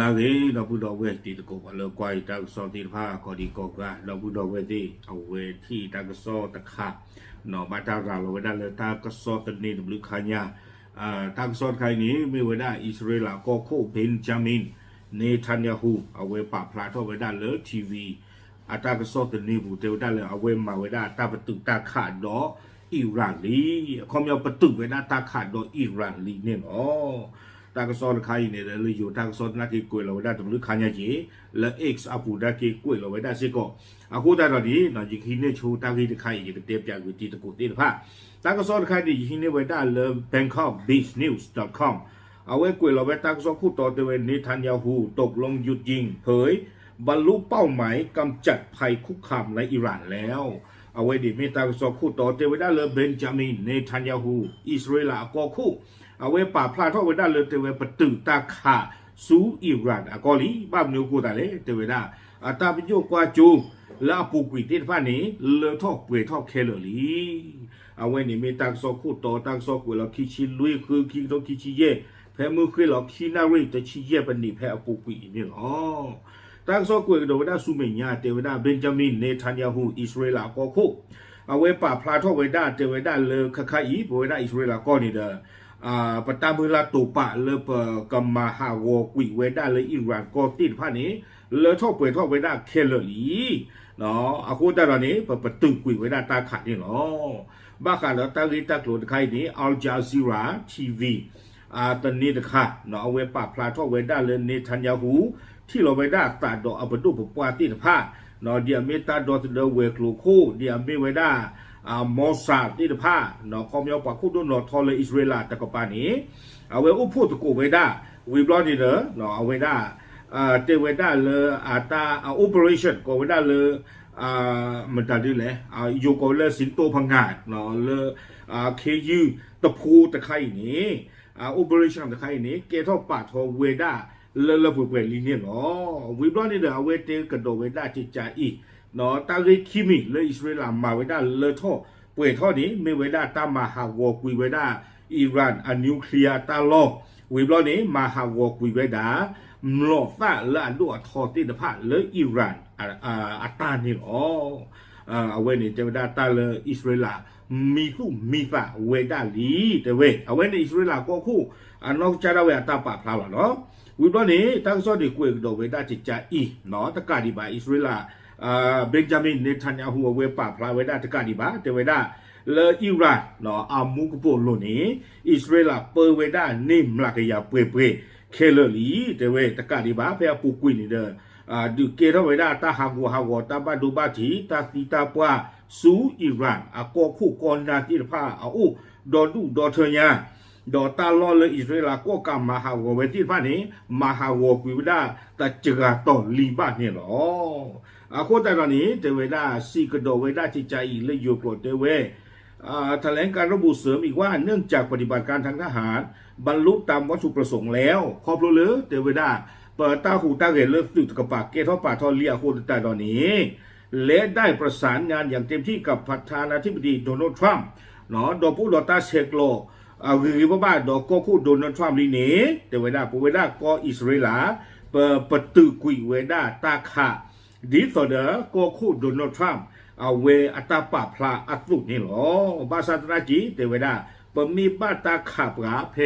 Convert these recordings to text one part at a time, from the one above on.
ลาเกเราพูดเอาเวทีตะโกว่าเราควายตากสอตีผ้าคอดีกอกะเราพูดเอาเวทีเอาเวทีตากสอตะขาเนาะมาตาเราเวลาเลยตากสอตะนีตะลุคาญาตากสอใครนี้ไม่เวลาอิสราเอลก็โคเบนจามินเนทันยาฮูเอาเวปะพลาทเวลาเลยทีวีตากสอตะนีบุเทวดาเลยเอาเวมาเวลาตาประตูตาขาดดออิหร่านลีคอมยาประตูเวลาตาขาดดออิหร่านลีเนี่ยอ๋อตากสอนใครเนี่ยเลยอยู่ตากสอนนักกีฬาเราได้ตรงนี้ขยันจีและเอ็กซ์อาปูได้กีฬาเราได้สิก็อากูได้ตอนนี้นอกจากที่เนี่ยชูตากที่ใครจะเตรียมจากวิธีตะกุตีนะพ่ะตากสอนใครที่ที่เนี่ยไว้ได้เลย bangkokbeachnews.com เอาไว้กีฬาเราไว้ตากสอนคู่ต่อเตวันนี้ทันยาฮูตกลงหยุดยิงเผยบรรลุเป้าหมายกำจัดภัยคุกคามในอิหร่านแล้วเอาไว้ดิเมตากสอนคู่ต่อเตวันได้เลยเบนจามินเนทันยาฮูอิสราเอลก็คู่เอาไว้ป่าพลาดท่อไว้ได้เลยเตวประตูตาขาสู่อิหร่านกอลีบ้านนิวกูตาเลยเตวได้ตาเป็นโยกว่าจูและปูกวิติฟ้านี้เลอท่อเปรท่อเคลลีเอาไว้นี่มีตักซอคู่ต่อตักซอกุเราคิชิลุยคือคิโตคิชิเย่แพ้มือคือเราคินารีแต่ชิเย่เป็นนี่แพ้ปูกวินี่หรอตักซอกุเราได้สุเมียเตวได้เบนจามินเนทันยาฮูอิสราเอลก็คู่เอาไว้ป่าพลาดท่อไว้ได้เตวได้เลยคคาอีไว้ได้อิสราเอลก็นี่เด้อปตามือลาตุปะเลปกมมาฮาวกุยเวด้าเลยอิหร่านก็ติดผ้านี้เลท่อเปิดท่อเวด้าเคลลีเนาะอากูตาตอนนี้ประตูกุยเวด้าตาขาดนี่เนาะบ้าขาดแล้วตาลิตากลุดใครนี้อัลจาซีราทีวีตอนนี้นะคะเนาะเอาเวปาพลาท่อเวด้าเลยเนทันยาฮูที่เราเวด้าตาดอกอับดุปปวาติดผ้าเนาะเดียเมตาดอตเดเวกลูคูเดียเมเวด้ามอซาที่เดผ้าเนาะคอมยาวปากคู่ดูนอทอเลอิสราเอลตะกปานี้เอาไว้อุพูตะกูไว้ได้วิบลอนี่เด้อเนาะเอาไว้ได้เตไว้ได้เลยตาโอเปอเรชั่นก็ไว้ได้เลยมันตาดีเลยอยู่ก็เลยสิงโตพังงาดเนาะเลยเคยูตะพูตะไคร่นี้โอเปอเรชั่นตะไคร่นี้เกทอปาทอเวด้าเลเปิดลีเนี่ยเนาะวิบลอนี่เด้อเอาไว้เตกระโดดไว้ได้จิตใจอีเนาะตาริคิมิเลยอิสราเอลมาไว้ได้เลยท่อป่วยท่อนี้ไม่ไว้ได้ตามมาฮาวอกุยไว้ได้อิหร่านนิวเคลียร์ตาลอวิบลอนี้มาฮาวอกุยไว้ได้มลอฟ้าและอันดูอัทอติดผ้าเลยอิหร่านตานี่อ๋อเอาไว้เนี่ยจะไว้ได้ตาเลยอิสราเอลมีคู่มีฟ้าไว้ได้ลีแต่เว้เอาไว้ในอิสราเอลก็คู่นอกจากเราไว้ตาป่าพลาวเนาะวิบลอนี้ตั้งโซดีกุยโดไว้ได้จิตใจอีเนาะตะการดีบาอิสราเอลเบนจามินเนทันยาฮูเวปาพลาเวด้าตะการดีบาเตเวด้าเลอิหร่านเนาะอามูกโปโลนี้อิสราเอลเปเวด้านิมลากยาเปเปเคลลีเตเวตะการดีบาเปียปูกุยนี่เด้อดูเกทเวด้าตาฮาวตาบาดูบาทีตาติตาปวาสูอิหร่านกอคู่กอนนาติพาอูดอดูดอเทญาดอตาลอเลอิสราเอลก็กำมาฮาวเวติพานี้มาฮาวกุยเวด้าตะจกาตอลีบาเนี่ยหรอโคตรตอนนี้เทวดาซีกระโดเวดาจิตใจเลยอยู่โปรดเทเวแถลงการระบุเสริมอีกว่าเนื่องจากปฏิบัติการทางทหารบรรลุตามวัตถุประสงค์แล้วครอบรู้หรือเทวดาเปิดตาหูตาเห็นเลิกสุดกระปากเกทอป่าทอเลียโคตรตอนนี้และได้ประสานงานอย่างเต็มที่กับประธานาธิบดีโดนัลด์ทรัมป์เนาะดอผู้ดอตาเชกโลหรือบ้าดอกก็คู่โดนัลด์ทรัมป์ลีนี้เทวดาผู้เวดาก็อิสราเอลเปิดประตูกุยเวดาตาขาดีต่อเด้อก็คู่โดนัลด์ทรัมป์เอาเวอัตาปาพลาอัตุนี่หรอบาซาตนาจีเตเวดาปมีบ้าตาขาปราเพ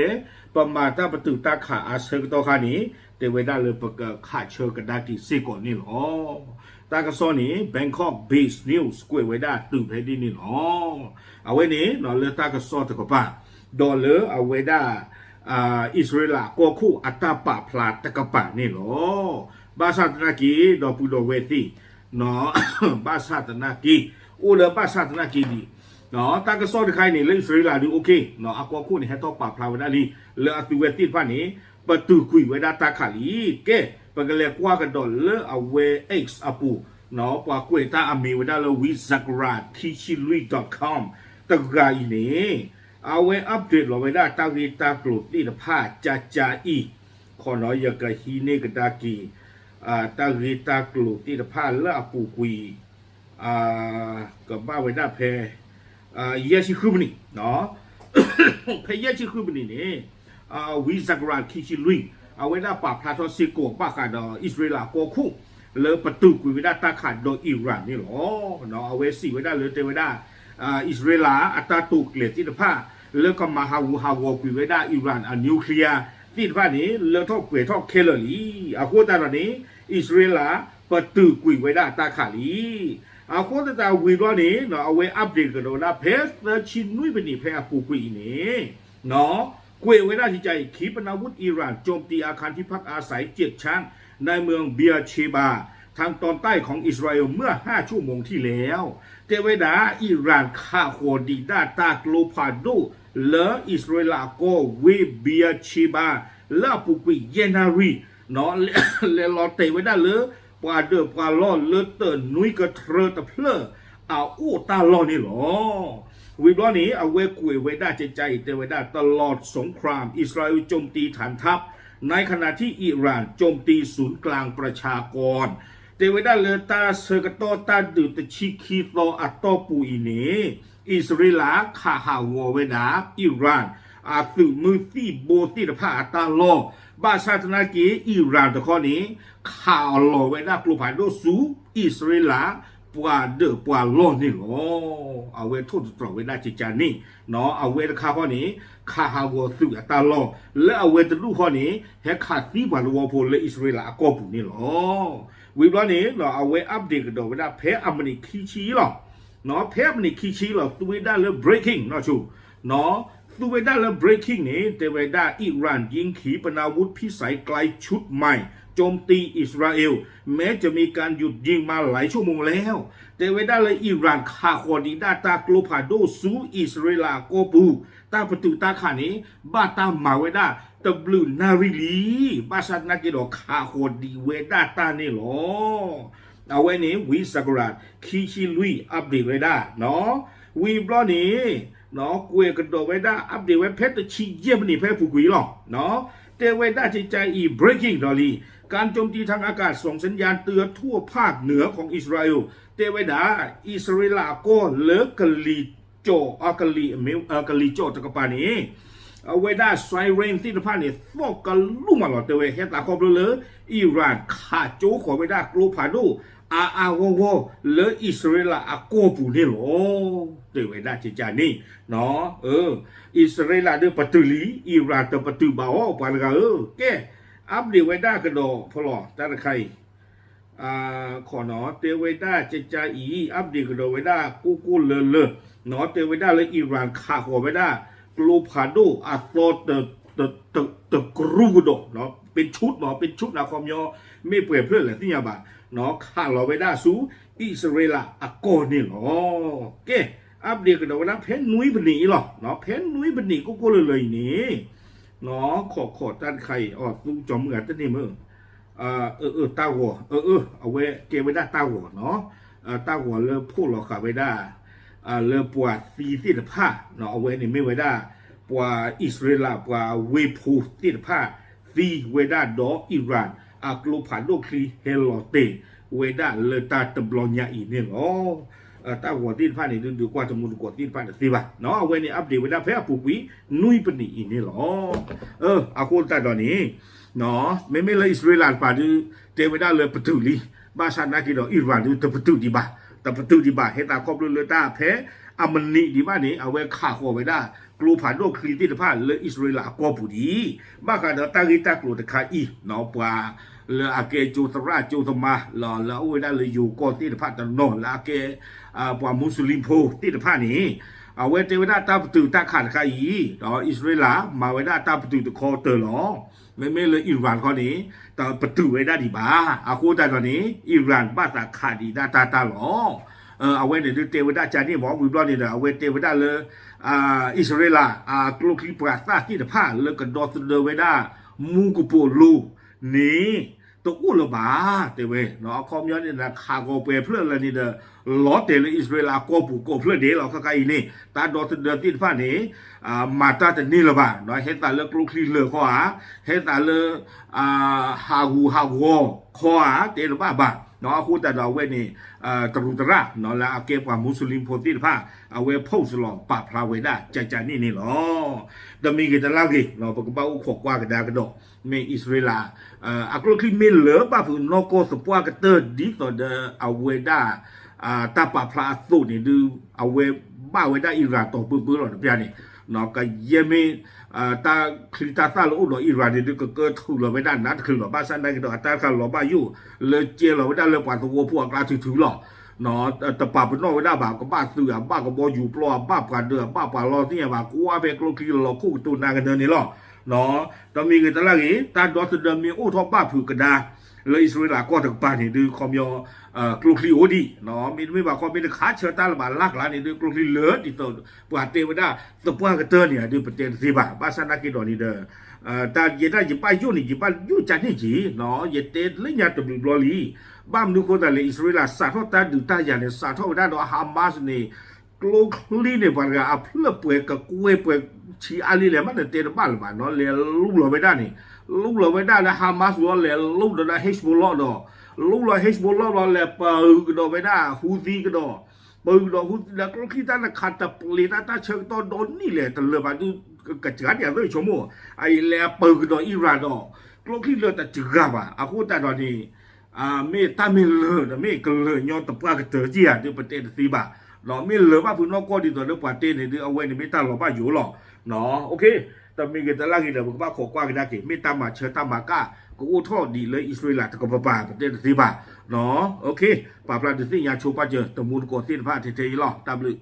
ปมาตาประตูตาขาอาเซกตอคานี้เตเวดาเลยประกาศขาเชิญกันได้ที่สิก่อนนี่หรอตากระซอนี้ Bangkok Beach News กุยเวดาตื่นให้ดีนี่หรอเอาไว้นี้นอนเลตากระซอตะกป้าดอเลเอาเวดาอิสราเอลก็คู่อัตาปาพลาตะกป้านี่หรอบาซาตนากีดอปูโดเวตีเนาะบาซาตนากีอูเลบาซาตนากีดีเนาะตากระซอดใครนี่เล่นอิสราเอลดูโอเคเนาะก็คู่นี่ให้ต่อปาพลาเวดาลีเลอตูเวตีฟ้านี้ประตูคุยเวดาตาขาลีเก้ปะกะเลกว่ากันดอเลเอาเวเอ็กซ์อปูเนาะปากุยตาอเมเวดาเลวิซักราทีชิลุย .com ตะกาอีนี่เอาไว้อัปเดตเราไว้ได้ตาวีตากลุดนี่นะผ้าจาอีขอน้อยอยากะฮีเนกะตากีตาวีตากลุดนี่นะผ้าละปูกุยกับบ้าไว้ได้เพเยชิคุบนี่เนาะเพเยชิคุบนี่เนี่ยวิซักราคิชิลุย เอาไว้ได้ปากพาทอซิโกปากาดอิสราเอลโกคู่เลอประตูกุยไว้ได้ตาขาดโดยอิหร่านนี่หรอเนาะเอาไว้สิไว้ได้เลยเตไว้ได้อิสราเอลอัตราตุกเกลียดที่ผ้าเลอก็มาฮาวกุยไว้ได้อิหร่านนิวเคลียร์ที่ผ้านี้เลอทอกเกลียดทอกเคลลีอาโคตาตอนนี้อิสราเอลประตูกุยไว้ได้ตาขาลีอาโคตาวิโรนี้เนาะเอาไว้อัปเดตกันดูนะเพสและชินนุ้ยเป็นนี่เพอปูกุยนี่เนาะกุยไว้ได้ที่ใจขีปนาวุธอิหร่านโจมตีอาคารที่พักอาศัย7 ชั้นในเมืองเบียเชบาทางตอนใต้ของอิสราเอลเมื่อ5 ชั่วโมงที่แล้วเทวดาอิหร่านฆ่าโคดีดาตากโลพาโดเลออิสราเอลก็เวเบียเชบาลาปุกิเยนารีเนาะเลลอเตไว้ได้เลยปาเดอปาลอเลเตอร์นุยกระเทรตะเพลเอาอู้ตาลอนี่หรอวิบล้อนี้เอาเวกุยไว้ได้ใจเตไว้ได้ตลอดสงครามอิสราเอลโจมตีฐานทัพในขณะที่อิหร่านโจมตีศูนย์กลางประชากรเตไว้ได้เลยตาเซกโตตาดูตชิคีโตอัตโตปูอิเนอิสราเอลข่าหาวเวดาอิหร่านอาตุมือที่โบติดผ้าตาลอบาชาตนาเกอิหร่านตะข้อนี้ข่าวลอเวดากลูผ่านโดสูอิสราเอลปวาเดอปวาลอนี่หรอเอาเวทุตรเวดาจิจานี่เนาะเอาเวตข้าข้อนี้ข่าหาวสุตาลอและเอาเวตลูข้อนี้เฮขาดที่บาลวโพเลอิสราเอลก็ปุ่นนี่หรอวิบล้อนี้เราเอาไว้อัปเดตกันดูเวลาเพอเมริคีชีหรอเนาะเพอเมริคีชีหรอตัวเวลาเลย breaking เนาะชูเนาะตัวเวลาเลย breaking นี่แต่เวลาอิหร่านยิงขีปนาวุธพิสัยไกลชุดใหม่โจมตีอิสราเอลแม้จะมีการหยุดยิงมาหลายชั่วโมงแล้วแต่เวลาเลยอิหร่านฆ่าคนดีดาตากโลพาโดซูอิสราเอลโกปูตาประตูตาขานี้บ้าตามาเวดาตบลูนาริลีบาสัตนักเกดอข่าโคดีเวดาตานี่หรอเอาไว้นี้วิสกราดคีชิลุยอัปเดตไว้ได้เนาะวีบล้อนี้เนาะกวยกระโดดไว้ได้อัปเดตไว้เพชรชีเยี่ยมนี่เพชรผูกุยหรอเนาะเตไว้ได้ใจอี breaking ดอลีการโจมตีทางอากาศส่งสัญญาณเตือนทั่วภาคเหนือของอิสราเอลเตไว้ได้อิสราเอลก็เลิกกลีโจกลีโจตะกปานี้เอาไว้ได้ไซเรนที่ผ่านเนี่ยฟอกกันลุ่มมาหลอดเตวเฮตาคอบเลยอิหร่านขาโจขอไว้ได้กลูพาดูวเลอิสราเอลโกปูนี่หรอเตไว้ได้จิจานี่เนาะอิสราเอลเดือประตูลีอิหร่านเตประตูบ่าวปานกะแกอัปเดตไว้ได้กระโดพลอตาใครขอหนอเตไว้ได้ใจอีอัปเดตกระโดไว้ได้กู้เลหนอเตไว้ได้เลยอิหร่านขาขอไว้ได้กลูพาโดอัตโตตกรูกโดเนาะเป็นชุดเนาะเป็นชุดนะความยอไม่เปลี่ยนเพื่อนเลยที่ยาบะเนาะข้าเราไว้ได้สู้อิสราเอลโกนี่หรอเกอัปเดตกระโดไว้ได้เพนนุ้ยบันนี่หรอเนาะเพนนุ้ยบันนี่ก็เลยนี่เนาะขอด้านใครตุ้งจอมเหมือนตั้งนี่มึงตาหัวเอาไว้เก็บไว้ได้ตาหัวเนาะตาหัวเริ่มพูดหรอกค่ะไว้ได้เริ่มปวดซีที่ผ้าเนาะเอาไว้นี่ไม่ไว้ได้ปวดอิสราเอลปวดเวพูที่ผ้าซีไว้ได้ดออิหร่านกลูผ่านโดคลีเฮลเตไว้ได้เลตาตบลอนยาอีเนี่ยเนาะตาหัวที่ผ้านี่ดูกว่าจะมุนกว่าที่ผ้าสิบะเนาะเอาไว้นี่อัปเดตไว้ได้เพื่อปุกวินุ้ยปนีอีนี่หรอเอาคนตาตอนนี้เนาะไม่เลยอิสราเอลป่าดูเตไว้ได้เลยประตูลีบาชานากิดออิหร่านดูตประตูดีบ่าแต่ประตูดีบ่าเฮตาครอบเลยตาแพ้อามันนี่ดีบ้านนี้เอาไว้ฆ่าหัวไว้ได้กลูผ่านโลกคลีที่ผ้าเลยอิสราเอลก็ผู้ดีบ้ากันเดตากิตากลูตะคาอีเนาะปว่าเลยอาเกจูตราจูตมาหล่อแล้วเอาไว้ได้เลยอยู่ก็ที่ผ้าตะโนแล้วอาเกปว่ามุสลิมโพที่ผ้านี้เอาไว้เทวดาตาประตูตาขาดคาอีเนาะอิสราเอลมาไว้ได้ตาประตูตะคอเตอร์หรอไม่เลยอิหร่านข้อนี้แต่ประตูไว้ได้ดีบ้าอาคูแต่ตอนนี้อิหร่านบ้าตาขาดดีตาหรอเอาไว้เนี่ยเทวดาจานี่บอกวิบล้อนี่เอาไว้เทวดาเลยอิสราเอลกลูคลิปราซาที่ผ้าเลยกันดอสเดเวดามูกุโปลูนี่ตัวอุลบาเตเวเนาะคอมย้อนนี่นะคาโกเปเพื่อนเลยนี่เด้อล้อเตลอิสราเอลโกปูโกเพื่อนเดี๋ยวเราใกล้ๆนี่ตาดอสเดที่ผ้านี้มาตาแต่นี่ละบ้าเนาะเห็นตาเลือกลูคลิเลข้อเห็นตาเลือกฮาวูข้อเตลบ้า เนาะคู่แต่เราเวนี่ตรุตระเนาะแล้วเก็บความมุสลิมโพธิผ้าเอาเวโพสลอปะพลาเวได้ใจนี่หรอแต่มีกิจลากิเนาะปกป้าอุขกว่ากันดากระดกมีอิสราเอลอักลคิมีเหลือป้าฝืนนโกสปวากเตอร์ดีต่อเดเอาเวได้ตาปะพลาสุนี่ดูเอาเวบ้าเวได้อิรักต่อปื้อหรอเพียนี่เนาะก็เยมีตาคลิตาซาโลอุดอิรักนี่ก็เกิดถูกเราไม่ได้นัดคือเราบ้าสันได้ก็ดอกตาคันเราบ้าอยู่เลยเจเราไม่ได้เลยกว่าตัวพวกกลาถือหรอเนาะแต่ป่าเป็นนอกไม่ได้บ่าก็บ้าเสือบ้าก็บออยู่ปลอบ้าป่าเดือบ้าป่ารอเนี่ยบ่ากูว่าเป็นกลุ่มที่เราคู่ตัวนากันเดินนี่หรอเนาะตอนมีเงินตะลักอีตาดอสเดิมมีอู้ทอบ้าผือกระดาเลยอิสราเอลก็ถึงป่านี่ดูคอมยอกลุ่มที่โอดีเนาะมีไม่บ่าความเป็นขาเชิดตาละบาลักหลานนี่ดูกลุ่มที่เลือดที่ตัวป่าเตวดาตัวป่ากระเตอร์เนี่ยดูประเทศที่บ่าบ้าสันนักกินดอนี่เด้อตาเย็นได้ยิบไปยุ่นี่ยิบไปยุ่จันนี่จีเนาะเย็นเตเลี้ยงตัวบิบลอลีบ้ามดูคนแต่เลยอิสราเอลสาทอตาดูตาอย่างเนี่ยสาทอได้ดอกฮามาสนี่กลุ่มที่เนี่ยบ่าอัพเลือเปื่อยกับกุ้ยเปื่อยชีอาลีเลยมันเตะบ้านบ้านเนาะเลยลูกเราไม่ได้นี่ลูกเราไม่ได้แล้วฮามาสว่าเลยลูกเราเฮชบอลล์ดอลูกเราเฮชบอลล์เราเลยปืนก็ดอไม่ได้ฮูซีก็ดอปืนดอฮูแล้วก็คิดว่าขัดตะปลีตาเชิงตอนโดนนี่เลยแต่เลยมาดูกระจายอย่างเลยชั่วโมงไอ้เลยปืนก็ดออิหร่านดอก็คิดเลยแต่จืดกับอ่ะaku takดอนี่ไม่ตาไม่เลยนะไม่ก็เลยย้อนตะปากเตอร์จีอ่ะที่ประเทศซีบะเราไม่เลยว่าพูดนอกก็ดีตัวเรื่องประเทศนี่เอาไว้ในไม่ตาเราบ้าอยู่หรอกเนาะโอเคแต่มีเงินตะลักอีเดียวผมว่าขอกว้างกันได้กี่ไม่ตามมาเชิญตามมาก้าก็อู้ท่อดีเลยอิสราเอลตะกบป่าประเทศซีบะเนาะโอเคป่าปลาดิสิยาชูปาเจอตะมูลโกสินพระเทเทยหรอตามเลย